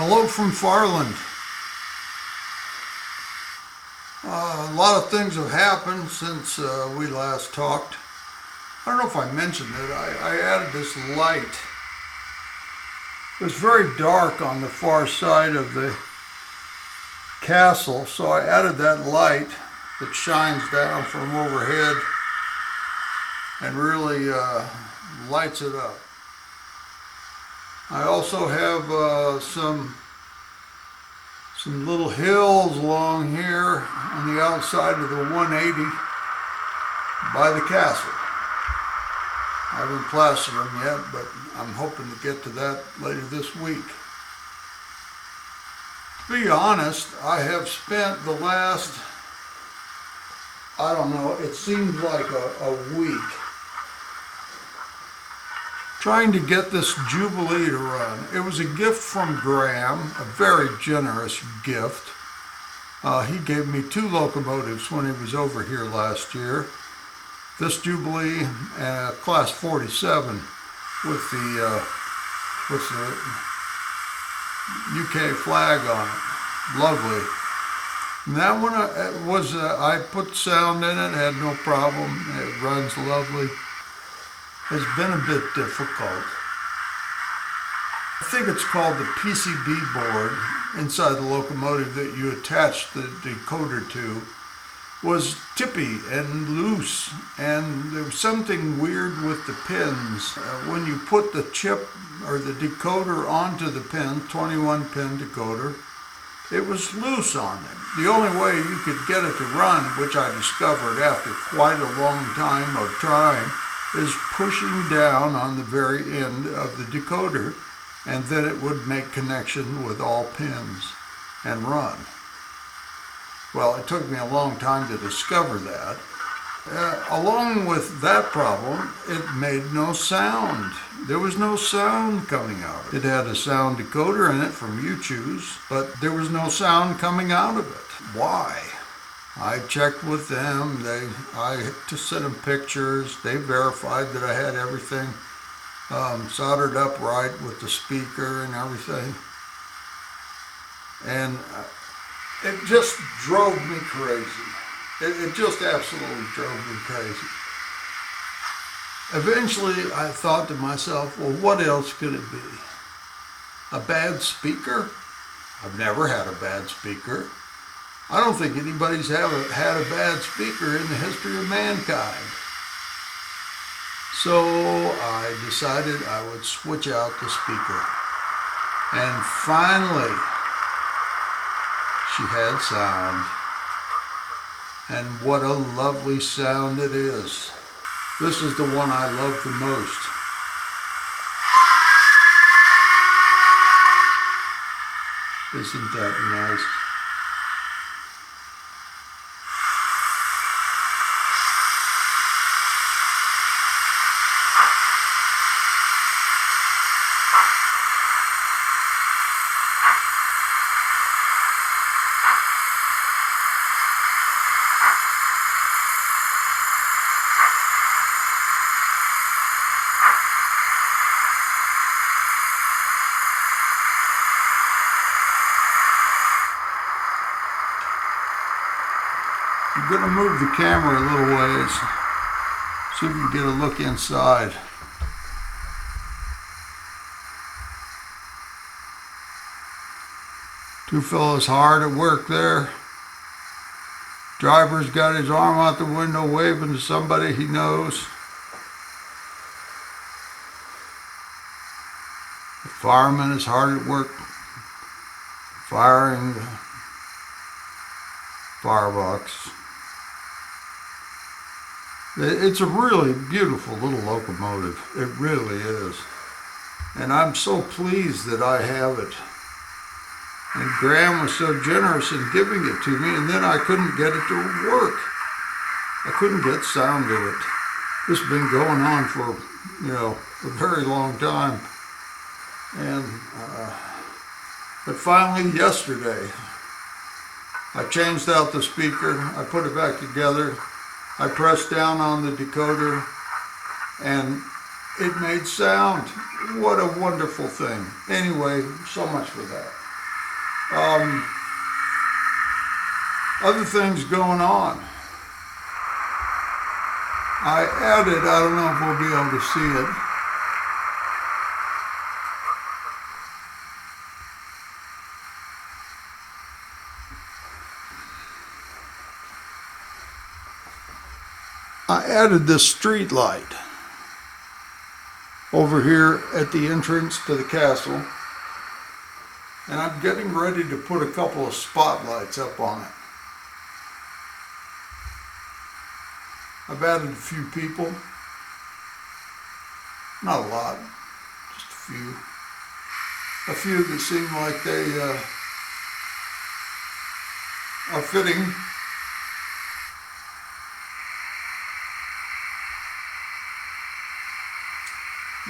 Hello from Farland. A lot of things have happened since we last talked. I don't know if I mentioned it. I added this light. It was very dark on the far side of the castle, so I added that light that shines down from overhead and really lights it up. I also have some little hills along here on the outside of the 180 by the castle. I haven't plastered them yet, but I'm hoping to get to that later this week. To be honest, I have spent the last, I don't know, it seems like a week trying to get this Jubilee to run. It was a gift from Graham, a very generous gift. He gave me 2 locomotives when he was over here last year. This Jubilee, class 47 with the UK flag on it. Lovely. And that one I put sound in it, had no problem. It runs lovely. Has been a bit difficult. I think it's called the PCB board inside the locomotive that you attach the decoder to was tippy and loose, and there was something weird with the pins. When you put the chip or the decoder onto the pin, 21 pin decoder, it was loose on it. The only way you could get it to run, which I discovered after quite a long time of trying, is pushing down on the very end of the decoder, and then it would make connection with all pins and run. Well, it took me a long time to discover that. Along with that problem, it made no sound. There was no sound coming out. It had a sound decoder in it from U-Choose, but there was no sound coming out of it. Why? I checked with them. I just sent them pictures. They verified that I had everything soldered up right with the speaker and everything. And it just drove me crazy. It just absolutely drove me crazy. Eventually, I thought to myself, well, what else could it be? A bad speaker? I've never had a bad speaker. I don't think anybody's had a bad speaker in the history of mankind. So I decided I would switch out the speaker. And finally, she had sound. And what a lovely sound it is. This is the one I love the most. Isn't that nice? I'm going to move the camera a little ways, see if we can get a look inside. Two fellows hard at work there. Driver's got his arm out the window waving to somebody he knows. The fireman is hard at work firing the firebox. It's a really beautiful little locomotive. It really is. And I'm so pleased that I have it. And Graham was so generous in giving it to me, and then I couldn't get it to work. I couldn't get sound to it. This has been going on for, a very long time. And, but finally yesterday, I changed out the speaker, I put it back together, I pressed down on the decoder, and it made sound. What a wonderful thing. Anyway, so much for that. Um, Other things going on. I added, I don't know if we'll be able to see it. I added this street light over here at the entrance to the castle, and I'm getting ready to put a couple of spotlights up on it. I've added a few people, not a lot, just a few that seem like they are fitting.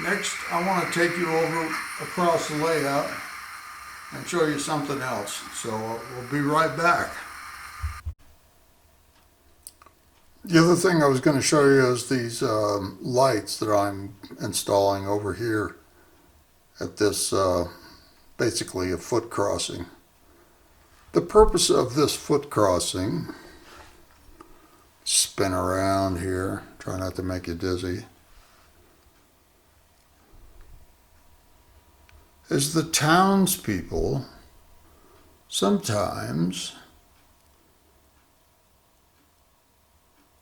Next, I want to take you over across the layout and show you something else. So we'll be right back. The other thing I was going to show you is these lights that I'm installing over here at this basically a foot crossing. The purpose of this foot crossing, spin around here, try not to make you dizzy, is the townspeople sometimes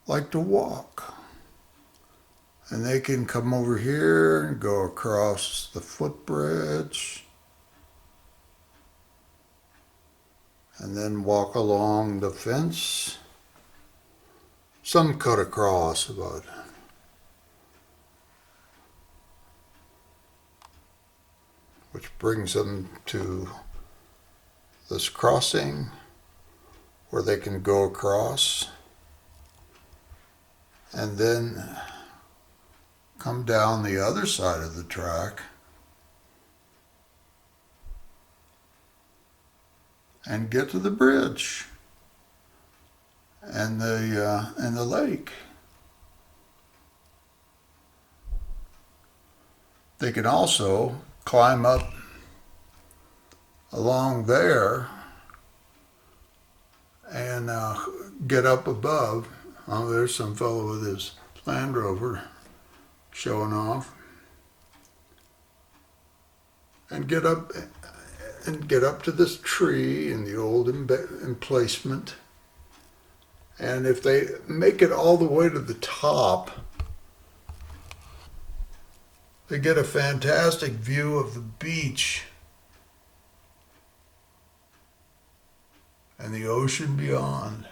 like to walk. And they can come over here and go across the footbridge and then walk along the fence. Some cut across, but which brings them to this crossing where they can go across and then come down the other side of the track and get to the bridge and the lake. They can also climb up along there and get up above. Oh, there's some fellow with his Land Rover showing off, and get up to this tree in the old emplacement. And if they make it all the way to the top, they get a fantastic view of the beach and the ocean beyond.